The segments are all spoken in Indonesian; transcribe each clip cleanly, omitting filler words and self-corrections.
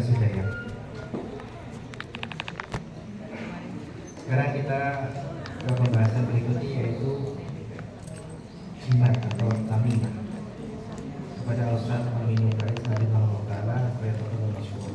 sudah ya. Sekarang kita ke pembahasan berikutnya, yaitu jimat atau tamimah. Kepada Ustaz Aminul Faris Hadimahullah Ta'ala, Fayatul Masyhur.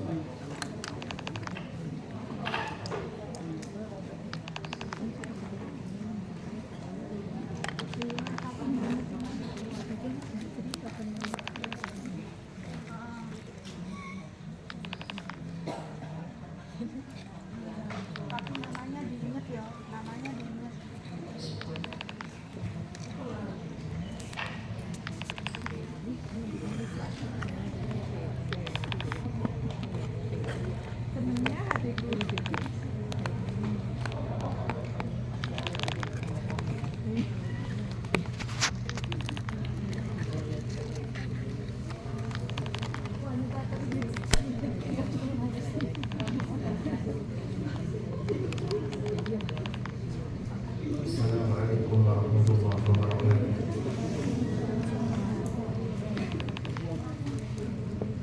Assalamualaikum warahmatullahi wabarakatuh.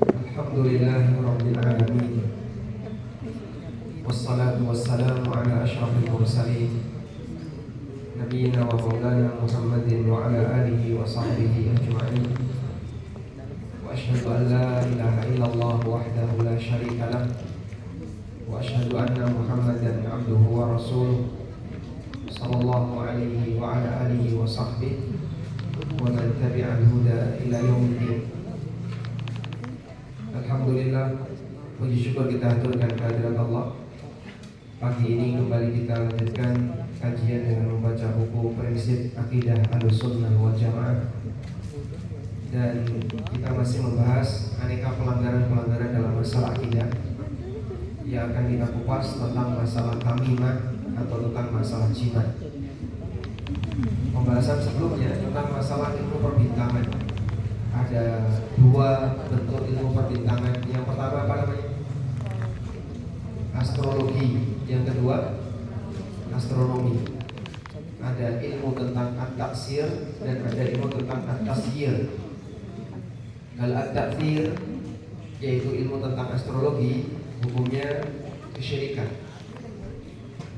Alhamdulillahirabbil alamin. Wassalatu wassalamu ala asyrafil mursalin nabiyina wa maulana Muhammadin wa ala alihi wa sahbihi ajma'in. Wa asyhadu an la ilaha illallah wahdahu la syarika lah wa asyhadu anna Muhammadan abduhu wa rasuluh sallallahu alaihi wa ala alihi wa sahbihi wa man tabi'al huda ila yaumiddin. Alhamdulillah, puji syukur kita haturkan kehadirat Allah. Pagi ini kembali kita lanjutkan kajian dengan membaca buku prinsip akidah Ahlussunnah wal Jamaah. Dan kita masih membahas aneka pelanggaran-pelanggaran dalam masalah akidah yang akan kita kupas tentang masalah tamimah atau tentang masalah jimat. Pembahasan sebelumnya tentang masalah ilmu perbintangan. Ada dua bentuk ilmu perbintangan. Yang pertama apa namanya? Astrologi. Yang kedua astronomi. Ada ilmu tentang at-taksir dan ada ilmu tentang at-tasyir. Kalau at-taksir yaitu ilmu tentang astrologi, hukumnya kesyirikan.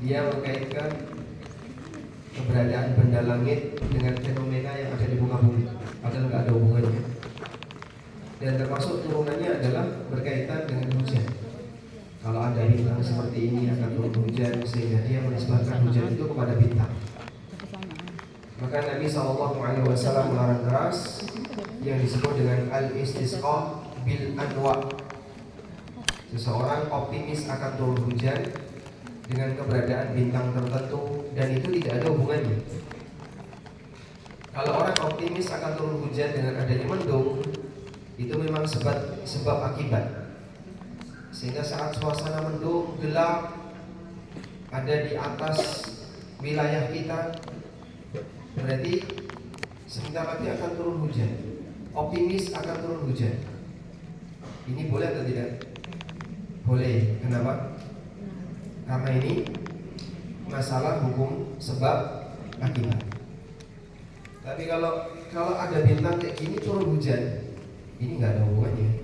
Dia mengkaitkan keberadaan benda langit dengan fenomena yang ada di muka bumi, padahal nggak ada hubungannya. Dan termasuk turunannya adalah berkaitan dengan hujan. Kalau ada bintang seperti ini akan turun hujan, sehingga dia menisbahkan hujan itu kepada bintang. Maka Nabi SAW melarang keras yang disebut dengan al-istisqa bil anwa. Seseorang optimis akan turun hujan dengan keberadaan bintang tertentu, dan itu tidak ada hubungannya. Kalau orang optimis akan turun hujan dengan adanya mendung, itu memang sebab akibat. Sehingga saat suasana mendung, gelap, ada di atas wilayah kita, berarti sebentar lagi akan turun hujan. Optimis akan turun hujan. Ini boleh atau tidak? Boleh. Kenapa? Karena ini masalah hukum sebab akibat. Tapi kalau ada bintang kayak gini turun hujan, ini nggak ada hubungannya.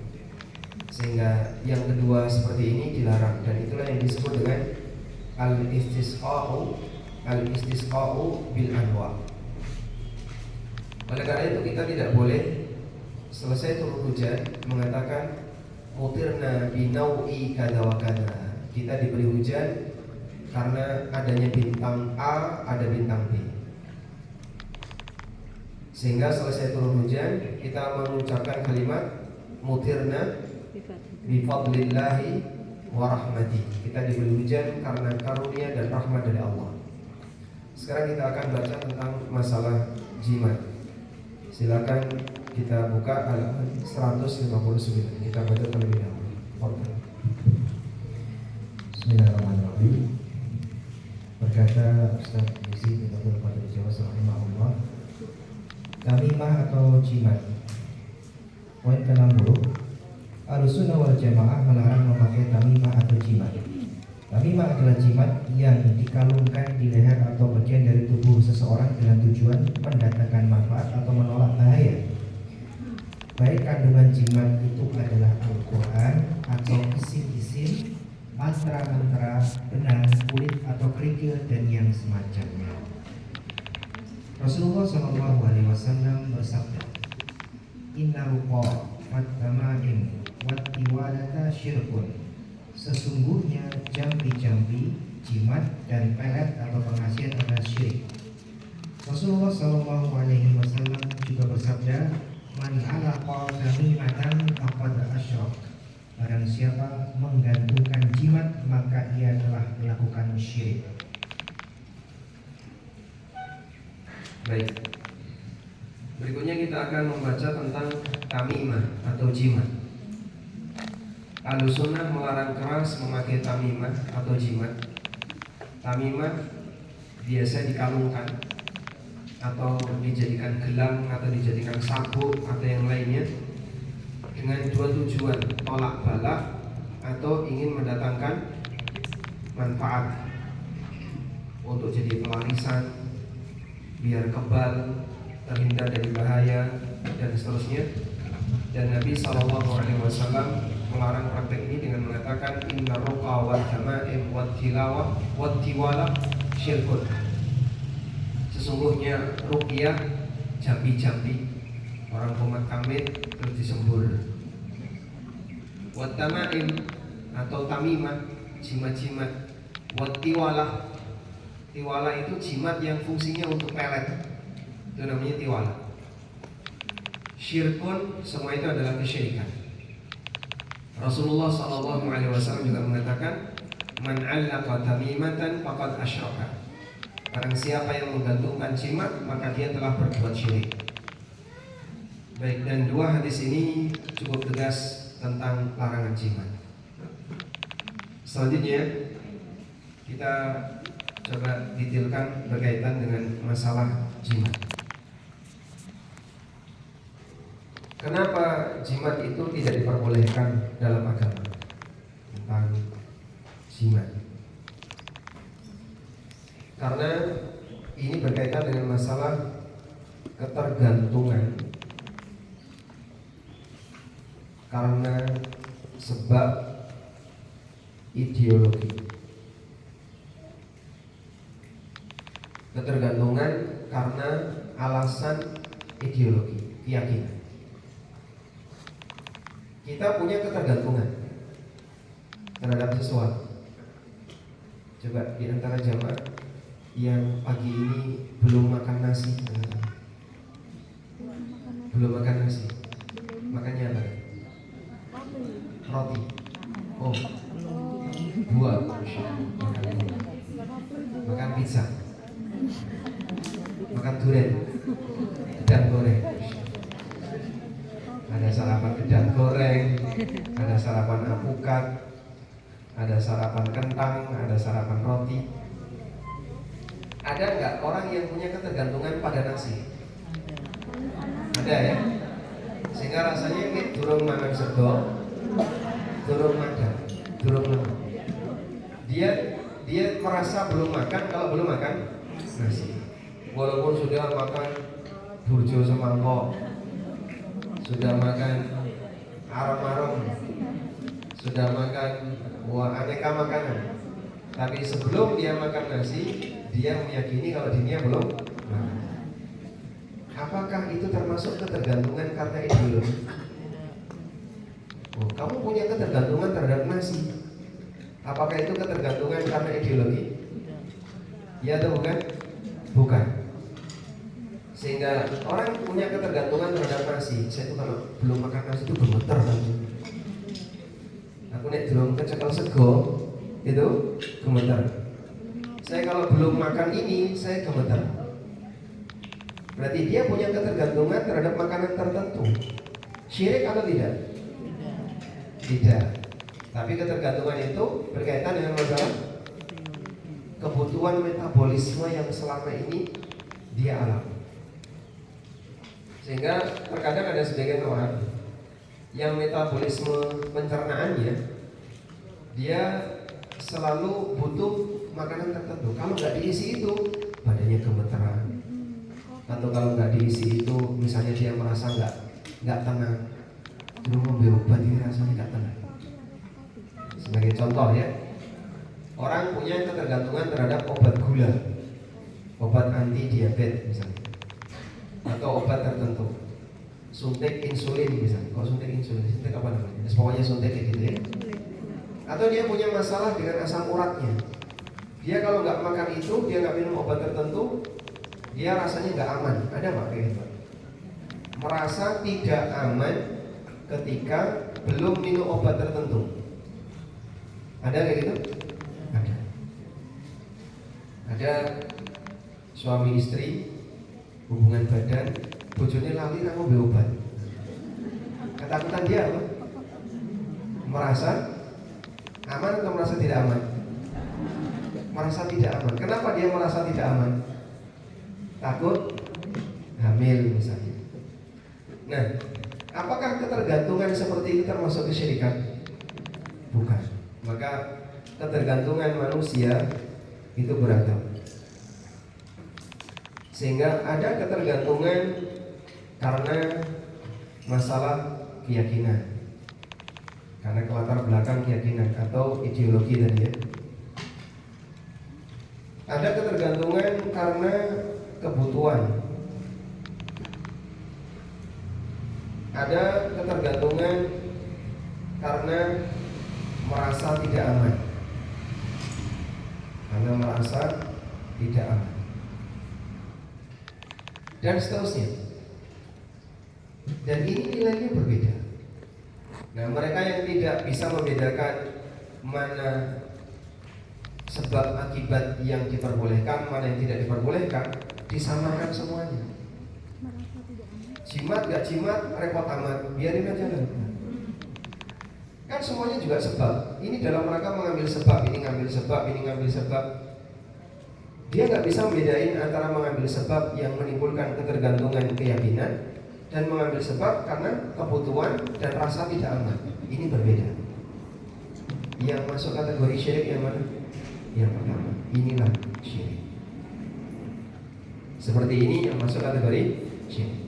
Sehingga yang kedua seperti ini dilarang, dan itulah yang disebut dengan al-istisqa'u bil anwa. Oleh karena itu kita tidak boleh selesai turun hujan mengatakan mutirna binau'i kada wa kada. Kita diberi hujan karena adanya bintang A, ada bintang B. Sehingga selesai turun hujan kita mengucapkan kalimat mutirna bifadlillahi wa rahmati. Kita diberi hujan karena karunia dan rahmat dari Allah. Sekarang kita akan baca tentang masalah jimat. Silakan kita buka halaman 159. Kita baca terlebih dahulu. Bismillahirrahmanirrahim. Berkata Ustaz Yusuf bin Abdul Qadir Jawas rahimahullah, tamimah atau jimat. Poin ke-60. Ahlussunnah wal Jamaah melarang memakai tamimah atau jimat. Tamimah adalah jimat yang dikalungkan di leher atau bagian dari tubuh seseorang dengan tujuan mendatangkan manfaat atau menolak bahaya. baik kandungan jimat itu adalah Al-Quran atau isim-isim, mantra-mantra, benang, kulit atau kerikil dan yang semacamnya. Rasulullah SAW bersabda, Inna ruqa wat-tamaim wat-tiwalata syirkun. Sesungguhnya jambi-jambi, jimat dan pelet atau pengasihan adalah syirik. Rasulullah SAW juga bersabda, Man alaqa tamimatan faqad asyrak. Barang siapa menggantungkan jimat maka ia telah melakukan syirik. Baik. Berikutnya kita akan membaca tentang tamimah atau jimat. Ahlussunnah melarang keras memakai tamimah atau jimat. Tamimah biasa dikalungkan atau dijadikan gelang atau dijadikan sabuk atau yang lainnya dengan dua tujuan, tolak balak atau ingin mendatangkan manfaat untuk jadi pelarisan, biar kebal, terhindar dari bahaya dan seterusnya. Dan Nabi SAW melarang praktek ini dengan mengatakan inna ruqa wal tama'im wat tilawah wat tiwala syirkun. Sesungguhnya ruqyah, jambi-jambi, orang komat kamit terus disembur. Wat tamaim atau tamimah, jimat-jimat. Wat tiwalah, tiwala itu jimat yang fungsinya untuk pelet, itu namanya tiwala. Syirkun, semua itu adalah kesyirikan. Rasulullah SAW juga mengatakan, Man 'allaqa tamimatan faqad asyraka. Barang siapa yang menggantungkan jimat maka dia telah berbuat syirik. Baik, dan dua hadis ini cukup tegas tentang larangan jimat. Selanjutnya kita coba detailkan berkaitan dengan masalah jimat. Kenapa jimat itu tidak diperbolehkan dalam agama? Tentang jimat. Karena ini berkaitan dengan masalah ketergantungan karena sebab ideologi. Ketergantungan karena alasan ideologi, keyakinan. Kita punya ketergantungan terhadap sesuatu. Coba di antara jamaah yang pagi ini belum makan nasi, belum makan nasi, makannya apa? Roti. Oh, buah. Makan pizza, makan durian, gedang goreng. Ada sarapan gedang goreng, ada sarapan alpukat, ada sarapan kentang, ada sarapan roti. Ada nggak orang yang punya ketergantungan pada nasi? Ada ya? Sehingga rasanya ini durung makan sego, durung makan, durung makan. Dia merasa belum makan kalau belum makan nasi. Walaupun sudah makan burjo semangkok, sudah makan arom-arom, sudah makan aneka makanan, tapi sebelum dia makan nasi, dia meyakini kalau dirinya belum makan. Apakah itu termasuk ketergantungan karena ideologi? Oh, kamu punya ketergantungan terhadap nasi. Apakah itu ketergantungan karena ideologi? Ya atau bukan? Bukan. Sehingga orang punya ketergantungan terhadap nasi. Saya itu kalau belum makan nasi itu gemeter kan. Aku nek belum kecekel sego itu gemeter. Saya kalau belum makan ini saya gemeter. Berarti dia punya ketergantungan terhadap makanan tertentu. Syirik atau tidak? Tidak. Tapi ketergantungan itu berkaitan dengan masalah kebutuhan metabolisme yang selama ini dia alami. Sehingga terkadang ada sebagian orang yang metabolisme pencernaannya dia selalu butuh makanan tertentu. Kalau nggak diisi itu badannya gemeteran. Atau kalau nggak diisi itu misalnya dia merasa nggak nggak tenang. Dulu ngombe obat ini rasanya nggak tenang. Sebagai contoh ya, orang punya ketergantungan terhadap obat gula, obat anti diabetes misalnya, atau obat tertentu, suntik insulin misalnya. Kok suntik insulin? Suntik apa namanya? Pokoknya suntik kayak gitu ya. Atau dia punya masalah dengan asam uratnya. Dia kalau nggak makan itu, dia nggak minum obat tertentu, dia rasanya nggak aman. Ada nggak kayak gitu? Merasa tidak aman ketika belum minum obat tertentu. Ada kayak gitu? Ada. Ada suami istri hubungan badan, bojone lali ra ngombe obat. Ketakutan dia apa? Merasa aman atau merasa tidak aman? Merasa tidak aman. Kenapa dia merasa tidak aman? Takut hamil misalnya. Nah, apakah ketergantungan seperti itu termasuk kesyirikan? Bukan. Maka ketergantungan manusia itu beragam. Sehingga ada ketergantungan karena masalah keyakinan, karena latar belakang keyakinan atau ideologi tadi ya. Ada ketergantungan karena kebutuhan. Ada ketergantungan karena merasa tidak aman. Karena merasa tidak aman. Dan seterusnya. Dan ini nilainya berbeda. Nah, mereka yang tidak bisa membedakan mana sebab akibat yang diperbolehkan, mana yang tidak diperbolehkan, disamakan semuanya. Jimat gak jimat, repot amat, biarin aja lah. Kan semuanya juga sebab. Ini dalam rangka mengambil sebab, ini ngambil sebab, ini ngambil sebab. Dia gak bisa membedain antara mengambil sebab yang menimbulkan ketergantungan keyakinan dan mengambil sebab karena kebutuhan dan rasa tidak aman. Ini berbeda. Yang masuk kategori syirik yang mana? Yang pertama, inilah syirik. Seperti ini yang masuk kategori syirik.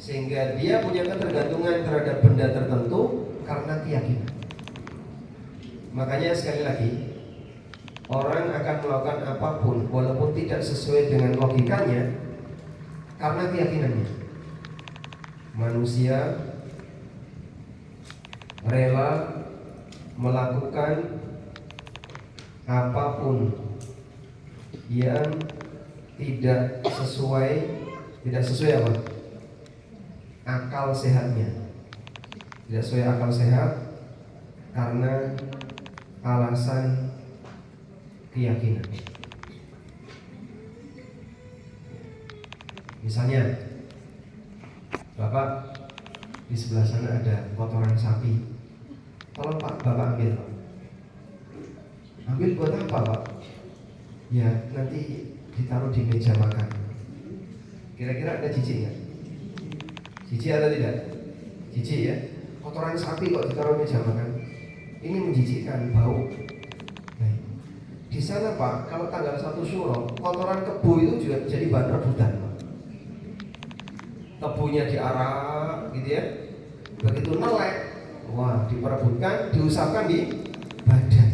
Sehingga dia punya ketergantungan terhadap benda tertentu karena keyakinan. Makanya sekali lagi, orang akan melakukan apapun walaupun tidak sesuai dengan logikanya karena keyakinannya. Manusia rela melakukan apapun yang tidak sesuai apa? Akal sehatnya. Tidak sesuai akal sehat karena alasan keyakinan. Misalnya, Bapak di sebelah sana ada kotoran sapi. Tolong Pak, Bapak ambil. Ambil buat apa Pak? Ya nanti ditaruh di meja makan. Kira-kira ada jijik nggak? Jijik atau tidak? Jijik ya. Kotoran sapi kok ditaruh meja makan. Ini menjijikkan, bau. Nah, di sana Pak, kalau tanggal 1 Syuro, kotoran kebo itu juga jadi bahan rebutan Pak. Kebunya diarak gitu ya. Begitu nelek, wah diperebutkan, diusapkan di badan.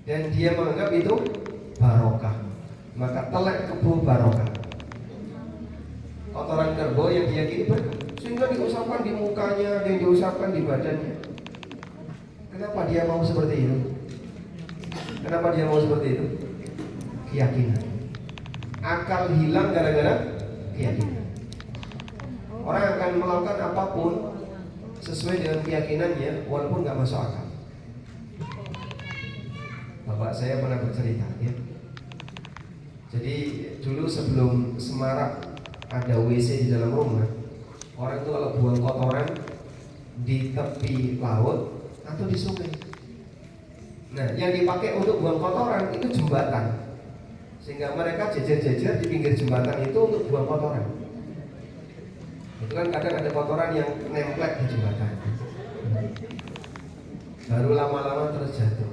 Dan dia menganggap itu barokah. Maka telek kebo barokah. Kotoran kerbau yang diyakini berkah, sehingga diusapkan di mukanya, dan diusapkan di badannya. Kenapa dia mau seperti itu? Kenapa dia mau seperti itu? Keyakinan. Akal hilang gara-gara keyakinan. Orang akan melakukan apapun sesuai dengan keyakinannya walaupun gak masuk akal. Bapak saya pernah bercerita ya. Jadi dulu sebelum semarak ada WC di dalam rumah, orang itu kalau buang kotoran di tepi laut atau di sungai. Nah, yang dipakai untuk buang kotoran itu jembatan, sehingga mereka jejer-jejer di pinggir jembatan itu untuk buang kotoran. Itu kan kadang ada kotoran yang nemplek di jembatan, baru lama-lama terus jatuh.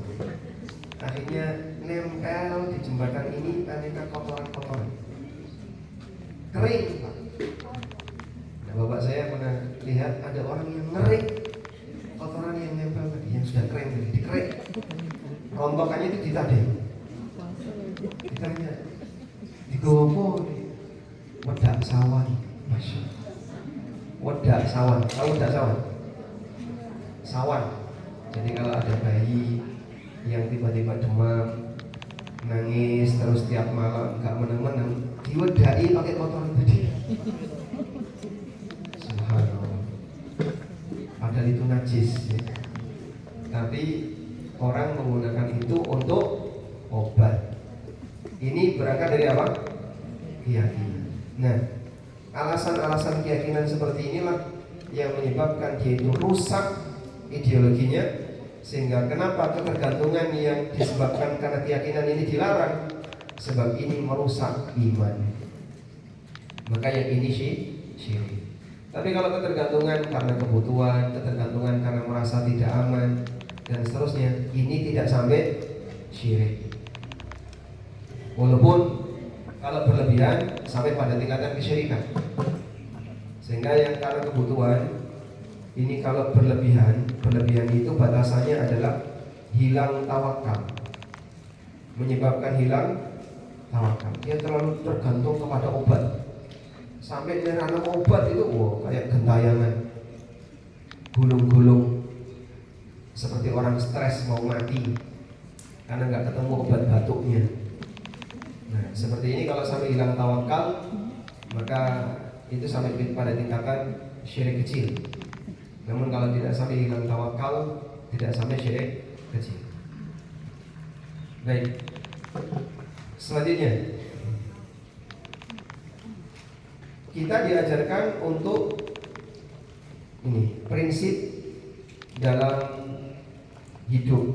Akhirnya nempel di jembatan ini aneka kotoran-kotoran kering Pak. Nah, bapak saya pernah lihat ada orang yang ngerik kotoran yang nempel tadi, yang sudah kering tadi, dikerik, rontokannya itu ditadai. Ditanya, digowo wedak sawan, masya. Wedak sawan, tahu wedak sawan? Sawan. Jadi kalau ada bayi yang tiba-tiba demam, nangis terus tiap malam nggak meneng-meneng, diwedai pakai kotoran tadi. Subhanallah. Padahal itu najis ya. Tapi orang menggunakan itu untuk obat. Ini berangkat dari apa? Keyakinan. Nah, alasan-alasan keyakinan seperti inilah yang menyebabkan dia itu rusak ideologinya, sehingga kenapa ketergantungan yang disebabkan karena keyakinan ini dilarang, sebab ini merusak iman. Maka yang ini syirik. Tapi kalau ketergantungan karena kebutuhan, ketergantungan karena merasa tidak aman dan seterusnya, ini tidak sampai syirik. Walaupun kalau berlebihan sampai pada tingkatan kesyirikan. Sehingga yang karena kebutuhan ini kalau berlebihan itu batasannya adalah hilang tawakal. Menyebabkan hilang tawakal. Dia terlalu tergantung kepada obat. Sampai dia nanam obat itu kayak gentayangan, gulung-gulung, seperti orang stres mau mati karena nggak ketemu obat batuknya. Nah, seperti ini kalau sampai hilang tawakal, maka itu sampai pada tingkatan syirik kecil. Namun kalau tidak sampai hilang tawakal, tidak sampai syirik kecil. Baik. Selanjutnya, kita diajarkan untuk ini prinsip dalam hidup,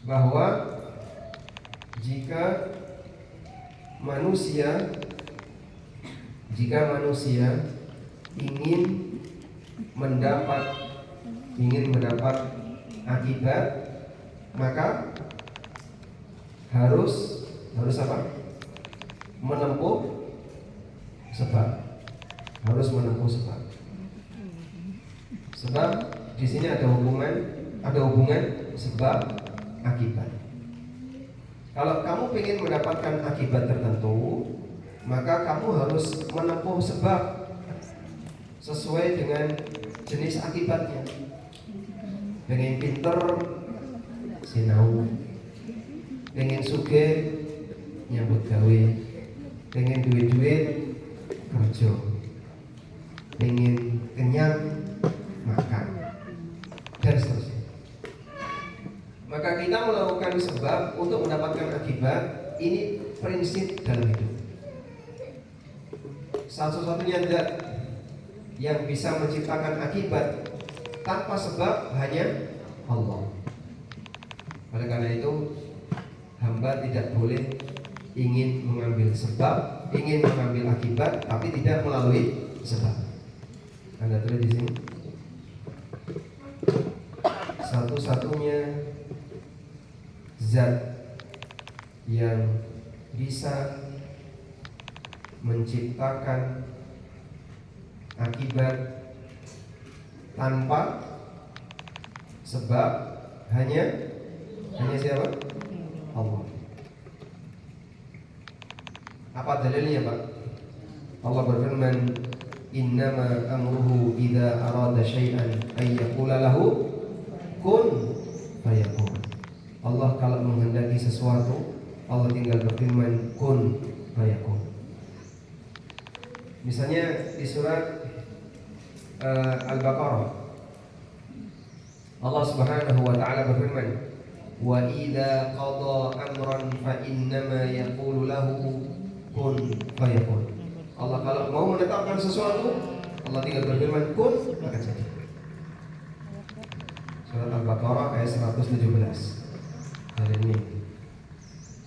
bahwa jika manusia ingin mendapat akibat, maka harus apa? Menempuh sebab. Harus menempuh sebab. Sebab di sini ada hubungan sebab akibat. Kalau kamu ingin mendapatkan akibat tertentu, maka kamu harus menempuh sebab sesuai dengan jenis akibatnya. Pengen pinter, sinau. Pengen sugih, nyambut gawe. Pengen duit-duit, kerja. Pengen kenyang, makan, dan seterusnya. Maka kita melakukan sebab untuk mendapatkan akibat. Ini prinsip dalam hidup. Satu-satunya zat yang bisa menciptakan akibat tanpa sebab hanya Allah. Oleh karena itu, hamba tidak boleh ingin mengambil sebab, ingin mengambil akibat, tapi tidak melalui sebab. Anda tulis di sini. Satu-satunya zat yang bisa menciptakan akibat tanpa sebab hanya siapa? Allah. Apa dalilnya, Pak? Allah berfirman, innama amruhu idza arada syai'an ay yaqula lahu kun fayakun. Allah kalau menghendaki sesuatu, Allah tinggal berfirman kun fayakun. Misalnya di surat Al-Baqarah, Allah Subhanahu wa taala berfirman, wa idza qada amran fa innama yaqulu lahu kun fayakun. Allah kalau mau menetapkan sesuatu, Allah tinggal berfirman kun, maka jadi. Surat Al-Baqarah ayat 117. Hari ini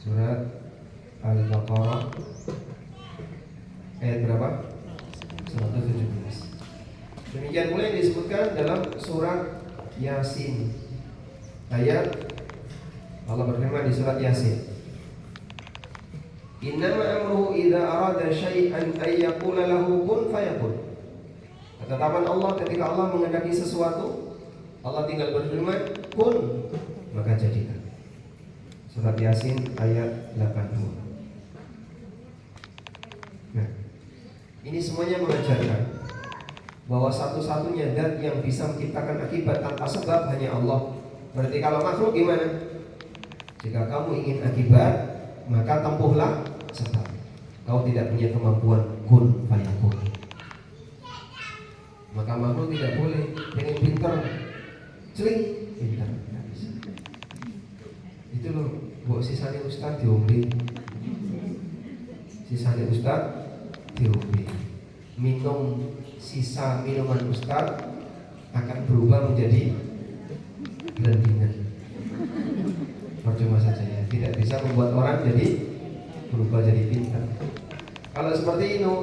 surat Al-Baqarah ayat berapa? 117. Demikian pula yang disebutkan dalam surat Yasin. Ayat Allah berfirman di surat Yasin, Innama amruhu idza arada syai'an ay yaqula lahu kun fayakun. Ketetapan Allah ketika Allah menghendaki sesuatu, Allah tinggal berfirman kun, maka jadikan. Surat Yasin ayat 80. Nah, ini semuanya mengajarkan bahwa satu-satunya zat yang bisa menciptakan akibat tanpa sebab hanya Allah. Berarti kalau makhluk gimana? Jika kamu ingin akibat, maka tempuhlah sebab. Kau tidak punya kemampuan kun fayakun. Maka makhluk tidak boleh pengen pintar, celing pintar. Itu loh, buat sisanya ustaz diombe. Sisanya ustaz diombe. Minum sisa minuman ustaz akan berubah menjadi blendingan. Percuma saja ya, tidak bisa membuat orang jadi berubah jadi pintar. Kalau seperti itu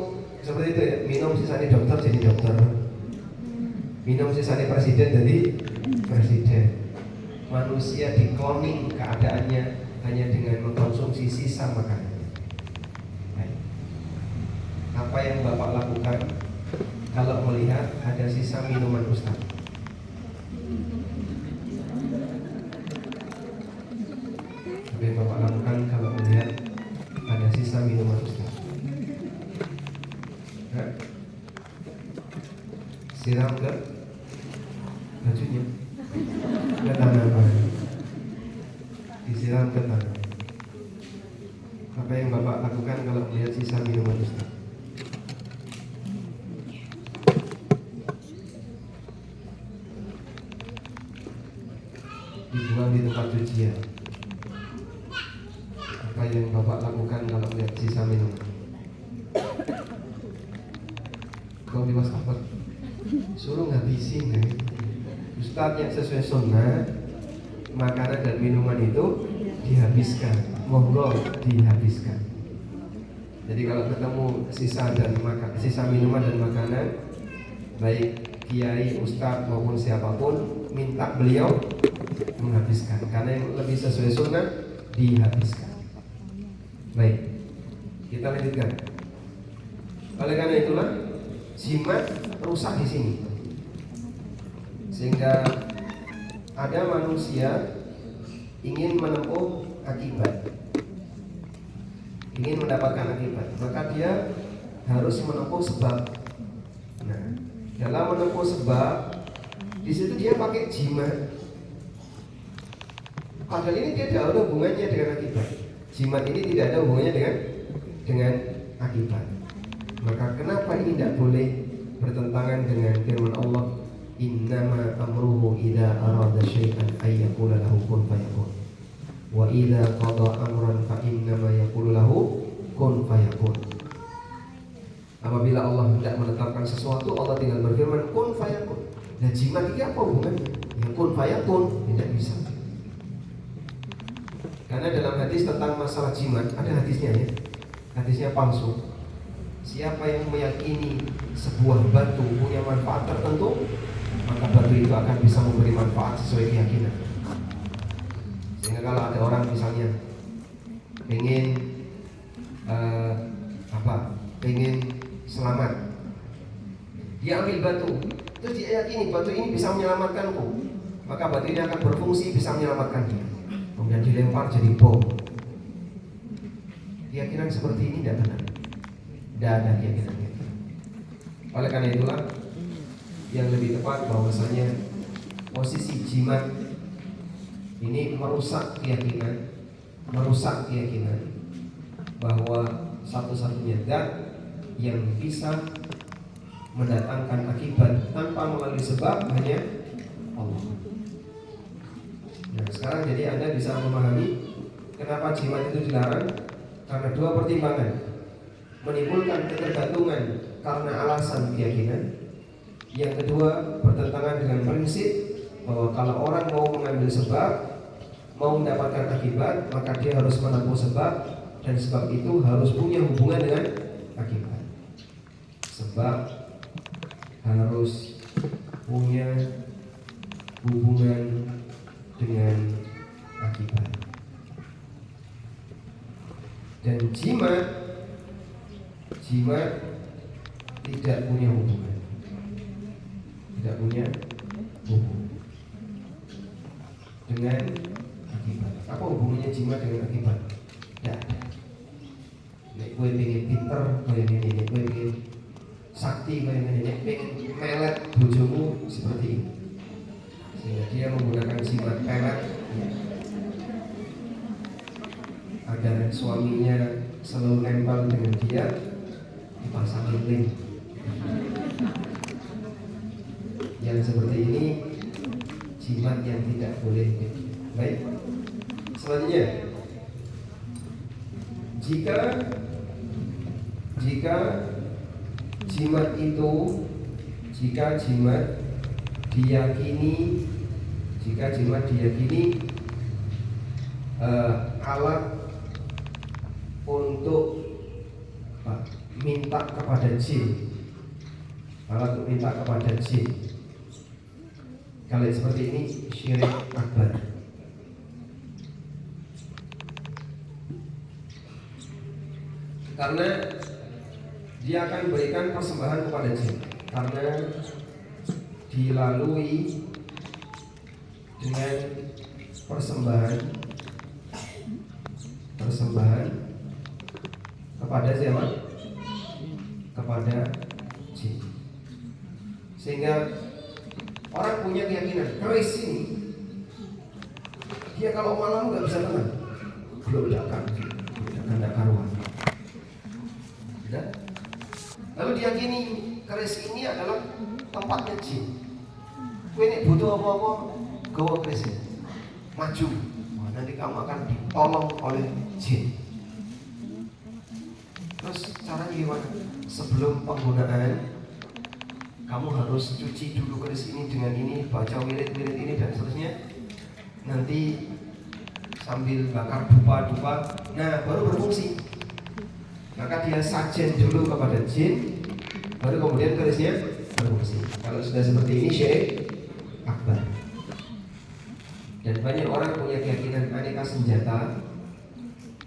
ya, minum sisanya dokter jadi dokter, minum sisanya presiden jadi presiden. Manusia di cloning keadaannya hanya dengan mengkonsumsi sisa makanan. Apa yang Bapak lakukan kalau melihat ada sisa minuman ustaz? Apa yang Bapak lakukan kalau melihat ada sisa minuman ustaz? Siram ke bajunya, ke tanaman, disiram ke tanah. Apa yang Bapak lakukan kalau melihat sisa minuman ustaz? Dibuang di tempat cucian. Apa yang Bapak lakukan kalau melihat sisa minuman? Kau di WhatsApp suruh ngabisin ya. Ustadz yang sesuai sunnah, makanan dan minuman itu dihabiskan, monggo dihabiskan. Jadi kalau ketemu sisa minuman dan makanan, baik kiai, ustadz maupun siapapun, minta beliau menghabiskan, karena yang lebih sesuai sunnah dihabiskan. Baik, kita lanjutkan. Oleh karena itulah jimat rusak di sini, sehingga ada manusia ingin menempuh akibat, ingin mendapatkan akibat, maka dia harus menempuh sebab. Nah, dalam menempuh sebab, di situ dia pakai jimat. Padahal ini tidak ada hubungannya dengan akibat. Jimat ini tidak ada hubungannya dengan akibat. Maka kenapa ini tidak boleh bertentangan dengan firman Allah, innama amruhu idza arada syai'an ay yaqula lahu kun fayakun. Wa idza qada amran fa innama yaqulu lahu kun fayakun. Apabila Allah hendak menetapkan sesuatu, Allah tinggal berfirman kun fayakun. Nah, jimat ini apa hubungannya? Ya kun fayakun, tidak bisa. Karena dalam hadis tentang masalah jimat, ada hadisnya ya. Hadisnya palsu. Siapa yang meyakini sebuah batu punya manfaat tertentu, maka batu itu akan bisa memberi manfaat sesuai keyakinan. Sehingga kalau ada orang misalnya pengen pengen selamat, dia ambil batu, terus dia yakini batu ini bisa menyelamatkanku, maka batu ini akan berfungsi bisa menyelamatkan dia. Kemudian dilempar jadi bom. Keyakinan seperti ini tidak benar. Tidak ada keyakinan itu. Oleh karena itulah yang lebih tepat bahwasanya posisi jimat ini merusak keyakinan bahwa satu-satunya zat yang bisa mendatangkan akibat tanpa melalui sebab hanya Allah. Nah, sekarang jadi Anda bisa memahami kenapa jimat itu dilarang, karena dua pertimbangan. Menimbulkan ketergantungan karena alasan keyakinan. Yang kedua, bertentangan dengan prinsip bahwa kalau orang mau mengambil sebab, mau mendapatkan akibat, maka dia harus menempuh sebab, dan sebab itu harus punya hubungan dengan akibat. Sebab harus punya hubungan dengan akibat. Dan jimat tidak punya hubungan, tidak punya hubungan dengan akibat. Apa hubungannya jimat dengan akibat? Tidak ada. Nek kowe pengen pinter, kowe ngene, kowe pengen sakti, kowe ngene, pengen melet bojomu seperti ini, sehingga dia menggunakan jimat pelet agar suaminya selalu nempel dengan dia, dipasang lilin. Yang seperti ini jimat yang tidak boleh. Baik, selanjutnya, jika jimat itu, jika jimat diyakini alat untuk minta kepada jin, kalau seperti ini syirik akbar. Karena dia akan berikan persembahan kepada jin, karena dilalui dengan persembahan kepada siapa? Kepada jin. Sehingga orang punya keyakinan keris ini, dia kalau malam nggak bisa tenang, ledakan tidak karuan. Lalu diyakini keris ini adalah tempatnya jin. Kowe nek butuh apa-apa, gawa keris ini, maju. Nanti kamu akan ditolong oleh jin. Terus caranya gimana? Sebelum penggunaan, kamu harus cuci dulu keris ini dengan ini, baca wirid-wirid ini dan seterusnya. Nanti sambil bakar dupa-dupa, nah baru berfungsi. Maka dia sajen dulu kepada jin, baru kemudian kerisnya berfungsi. Kalau sudah seperti ini syirik akbar. Dan banyak orang punya keyakinan aneka senjata,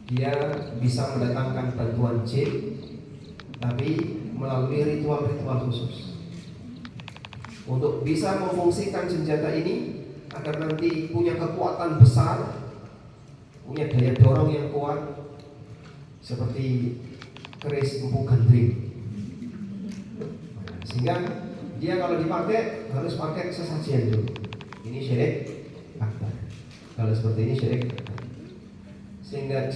dia bisa mendatangkan bantuan jin, tapi melalui ritual-ritual khusus. Untuk bisa memfungsikan senjata ini agar nanti punya kekuatan besar, punya daya dorong yang kuat, seperti keris empu gandring. Sehingga dia kalau dipakai harus pakai sesajian dulu. Ini syirik akbar. Kalau seperti ini syirik akbar. Sehingga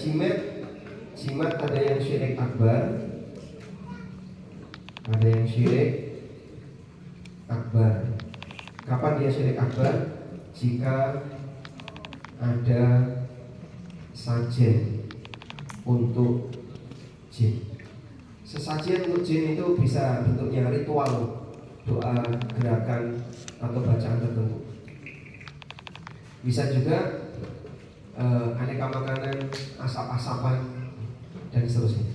jimat ada yang syirik akbar, ada yang syirik akbar. Kapan dia syirik akbar? Jika ada sajen untuk jin. Sesajian untuk jin itu bisa bentuknya ritual, doa, gerakan, atau bacaan tertentu. Bisa juga aneka makanan, asap-asapan, dan seterusnya.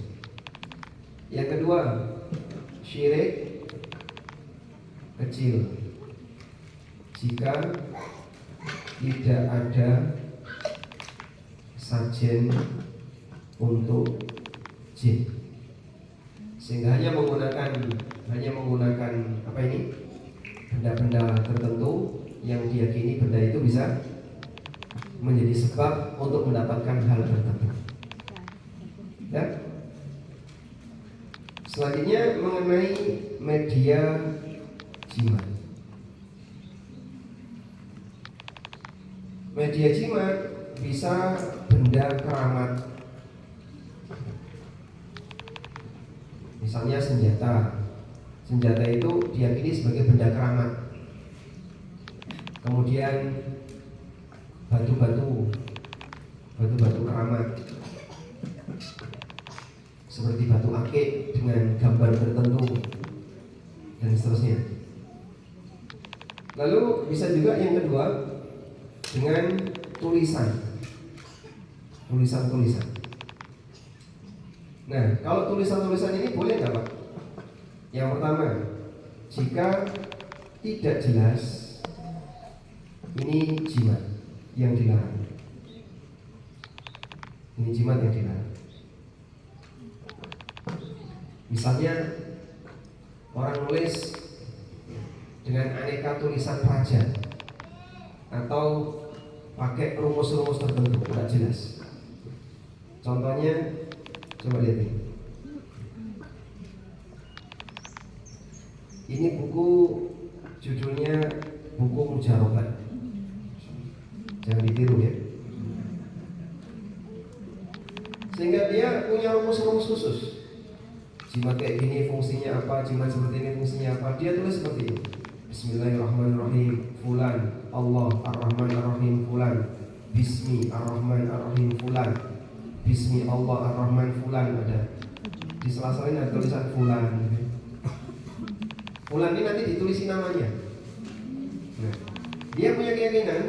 Yang kedua, syirik kecil. Jika tidak ada sajen untuk jin, sehingga hanya menggunakan apa ini, benda-benda tertentu yang diyakini benda itu bisa menjadi sebab untuk mendapatkan hal tertentu. Ya. Selanjutnya mengenai media jimat. Media jimat bisa benda keramat, misalnya senjata. Senjata itu diyakini sebagai benda keramat. Kemudian batu-batu keramat, seperti batu akik dengan gambar tertentu dan seterusnya. Lalu bisa juga yang kedua dengan tulisan. Nah, kalau tulisan-tulisan ini boleh nggak Pak? Yang pertama, jika tidak jelas, ini jimat yang dilarang. Ini jimat yang dilarang. Misalnya orang nulis dengan aneka tulisan raja atau pakai rumus-rumus tertentu, tidak jelas. Contohnya, coba lihat ini. Ini buku judulnya buku Mujarobat. Jangan ditiru ya. Sehingga dia punya rumus-rumus khusus. Jimat kayak gini fungsinya apa, jimat seperti ini fungsinya apa. Dia tulis seperti ini. Bismillahirrahmanirrahim. Fulan, Allah Ar-Rahman Ar-Rahim Fulan. Bismi Ar-Rahman Ar-Rahim Fulan. Bismi Allah Ar-Rahman Fulan. Ada di sela-sela ada tulisan Fulan. Fulan ini nanti ditulisin namanya. Nah, dia punya keyakinan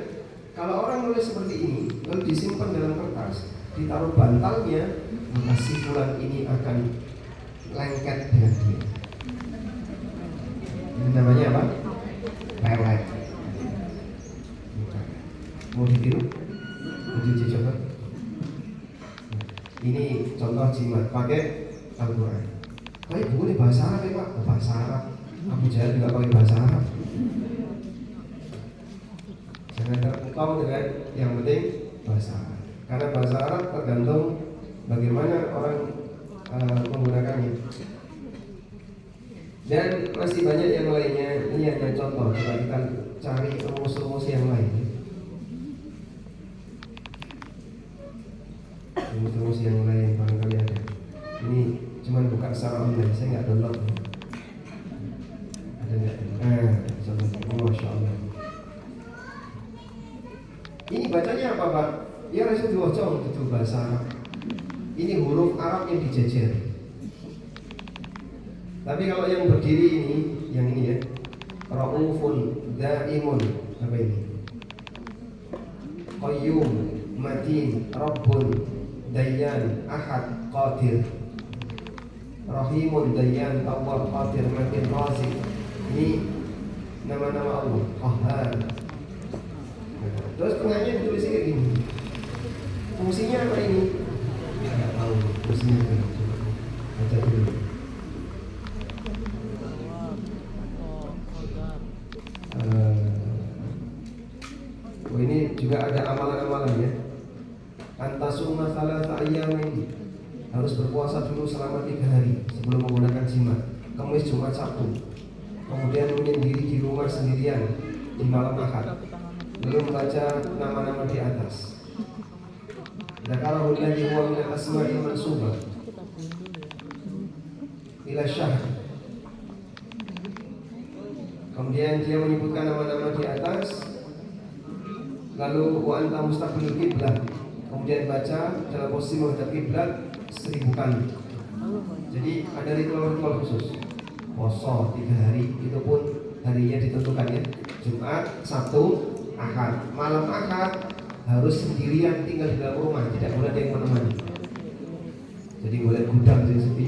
kalau orang nulis seperti ini lalu disimpan dalam kertas, ditaruh bantalnya, maka si Fulan ini akan lengket dengan dia. Ini namanya apa? Pelet. Mau ditiru? Uji coba. Ini contoh jimat pakai Al-Quran. Kayak buku ini bahasa Arab ya Pak? Bahasa Arab. Abu Jahal juga pakai bahasa Arab. Jangan terpukau dengan yang penting bahasa Arab. Karena bahasa Arab tergantung bagaimana orang menggunakannya. Dan masih banyak yang lainnya. Ini hanya contoh. Coba kita cari rumus-rumus yang lain. Rumus-rumus yang lain barangkali ada. Ini cuma buka secara online. Saya nggak download. Ada nggak? Contoh. Masya Allah. Ini bacanya apa Pak? Ya rasa diwocong itu bahasa Arab. Ini huruf Arab yang dijejer. Tapi kalau yang berdiri ini, yang ini ya, Raufun, Daimun, apa ini? Qayyum, Matin, Rabbun, Dayyan, Ahad, Qadir, Rahimun, Dayyan, Tawwab, Qadir, Matin, Razik. Ini nama-nama Allah. Qahhar. Terus tengahnya ditulis kayak gini. Fungsinya apa ini? Tidak tahu. Fungsinya apa? Baca dulu. Ini juga ada amalan-amalan ya. Antasumma salatsa ayyamin. Harus berpuasa dulu selama 3 hari sebelum menggunakan jimat. Kamis, Jumat, Sabtu. Kemudian menyendiri di rumah sendirian di malam Ahad. Lalu membaca nama-nama di atas. Dzakarahu alladzi huwa min al-asma'i mansubah ila syahr. Kemudian dia menyebutkan nama-nama di atas. Lalu wa anta mustaqbilul qiblah. Kemudian baca dalam posisi menghadap kiblat 1000 kali. Jadi ada ritual-ritual khusus. Puasa 3 hari, itu pun harinya ditentukan ya. Jumat, Sabtu, Ahad. Malam Ahad harus sendirian tinggal di dalam rumah, tidak boleh ada yang menemani. Jadi boleh gudang yang sepi.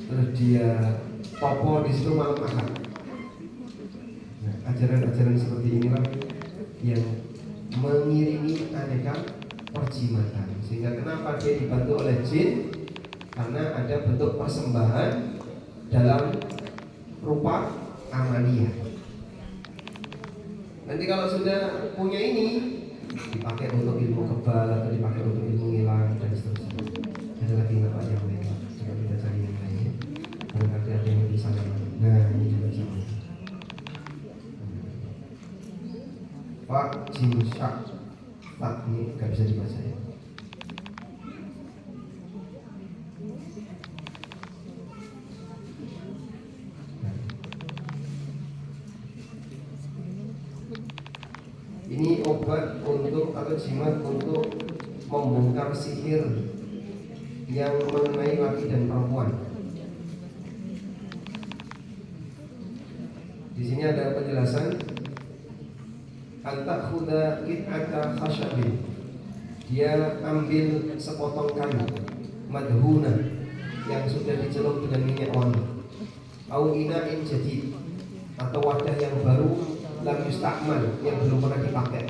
Terus dia topo di situ malam Ahad. Nah, ajaran-ajaran seperti inilah yang mengiringi aneka perjimatan. Sehingga kenapa dia dibantu oleh jin? Karena ada bentuk persembahan dalam rupa amaliyah. Nanti kalau sudah punya ini dipakai untuk ilmu kebal atau dipakai untuk ilmu ngilang dan seterusnya. Ada lagi nggak Pak yang lain? Coba kita cari yang lain. Barangkali ada yang di sana. Nah ini juga sama. Pak Jimsyak. Pak ini nggak bisa dibaca ya. Ini obat untuk atau jimat untuk membongkar sihir yang mengenai laki dan perempuan. Di sini ada penjelasan al-takhudha qit'ata khashabin. Dia ambil sepotong kayu madhuna yang sudah dicelup dengan minyak wangi. Au ina'in jadid, atau wadah yang baru lam yustakmal, yang belum pernah dipakai.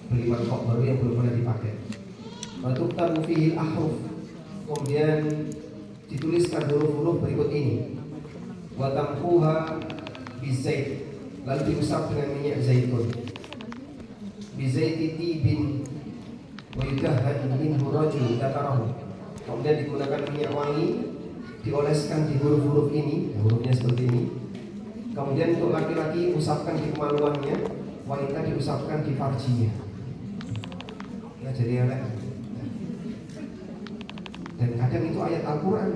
Beli mangkok baru yang belum pernah dipakai. Wa tuktabu fihi al-ahruf. Kemudian dituliskan huruf-huruf berikut ini. Wa tamquha bizait, lalu diusap dengan minyak zaitun. Bizaiti tibin wa yudahhan minhu rajul dzakarahu. Kemudian digunakan minyak wangi, dioleskan di huruf-huruf ini, hurufnya seperti ini. Kemudian untuk laki-laki usapkan di kemaluannya, wanita diusapkan di farjinya. Ya, jadi elek. Dan kadang itu ayat Al-Quran.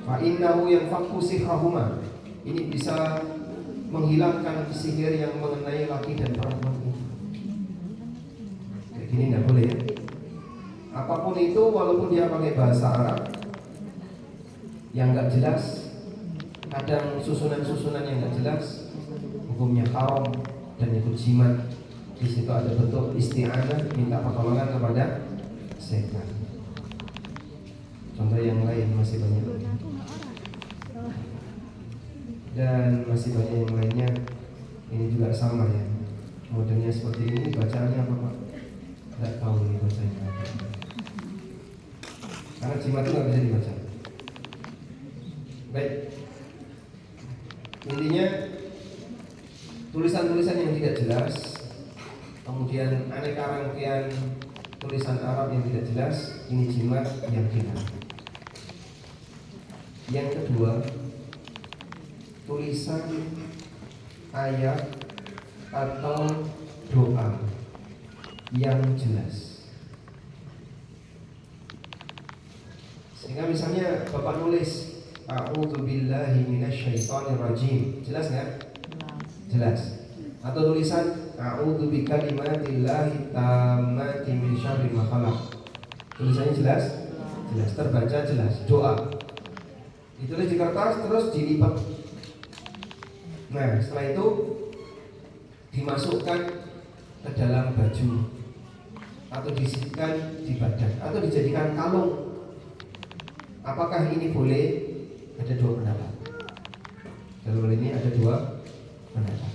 Fa innahu yanfaqu sihrahuma. Ini bisa menghilangkan sihir yang mengenai laki dan perempuan itu. Kayak gini nggak boleh ya. Apapun itu, walaupun dia pakai bahasa Arab yang nggak jelas, kadang susunan-susunan yang nggak jelas, hukumnya haram dan itu jimat. Di situ ada bentuk isti'anah, minta pertolongan kepada setan. Contoh yang lain masih banyak, dan masih banyak yang lainnya. Ini juga sama ya, modelnya seperti ini. Bacaannya apa Pak? Tidak tahu ini bacanya apa. Karena jimat itu nggak bisa dibaca. Baik, intinya tulisan-tulisan yang tidak jelas, kemudian aneka rangkaian tulisan Arab yang tidak jelas, ini jimat yang dilarang. Yang kedua, tulisan ayat atau doa yang jelas. Sehingga misalnya Bapak nulis A'udzubillahi minasyaitonirrajim, jelas nggak? Jelas. Atau tulisan A'udzubikalimatillahi tammati min syarri ma khalaq, tulisannya jelas? Jelas, terbaca jelas, doa. Ditulis di kertas terus dilipat. Nah, setelah itu dimasukkan ke dalam baju atau disisipkan di badan atau dijadikan kalung. Apakah ini boleh? Ada dua pendapat. Dalam hal ini ada dua pendapat.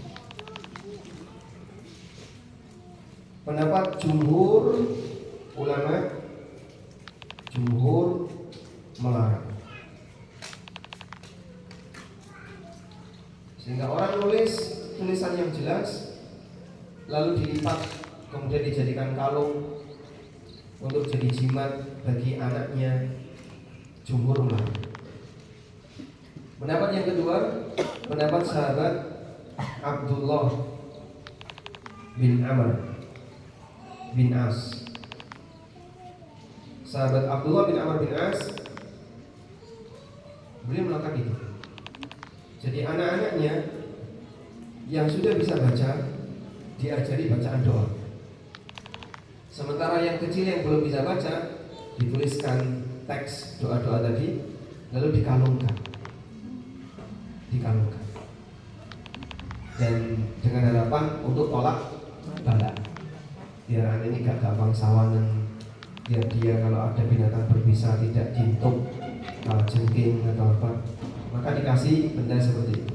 Pendapat jumhur ulama, jumhur melarang. Sehingga orang nulis tulisan yang jelas lalu dilipat kemudian dijadikan kalung untuk jadi jimat bagi anaknya, jumhur melarang. Pendapat yang kedua, pendapat sahabat Abdullah bin Amr bin As. Sahabat Abdullah bin Amr bin As, beliau melakukan itu. Jadi anak-anaknya yang sudah bisa baca diajari bacaan doa. Sementara yang kecil yang belum bisa baca dituliskan teks doa-doa tadi lalu dikalungkan. Dan dengan harapan untuk tolak bala, biar anak ini gak gampang sawanan, biar dia kalau ada binatang berbisa tidak jintung, jengking atau apa, maka dikasih benda seperti itu.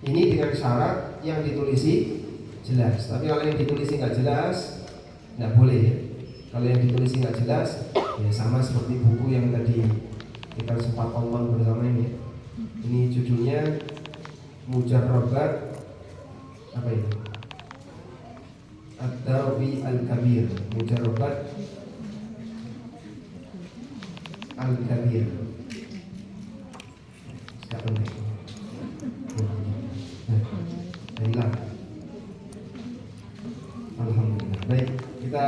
Ini dengan syarat yang ditulisi jelas. Tapi kalau yang ditulisi nggak jelas, nggak boleh ya. Kalau yang ditulisi nggak jelas, ya sama seperti buku yang tadi kita sempat tonton bersama ini. Ini judulnya Mujarrabat apa ini? Ad-Darbi Al-Kabir. Mujarrabat Al-Kabir. Siapa nih? Baiklah. Alhamdulillah. Baik, kita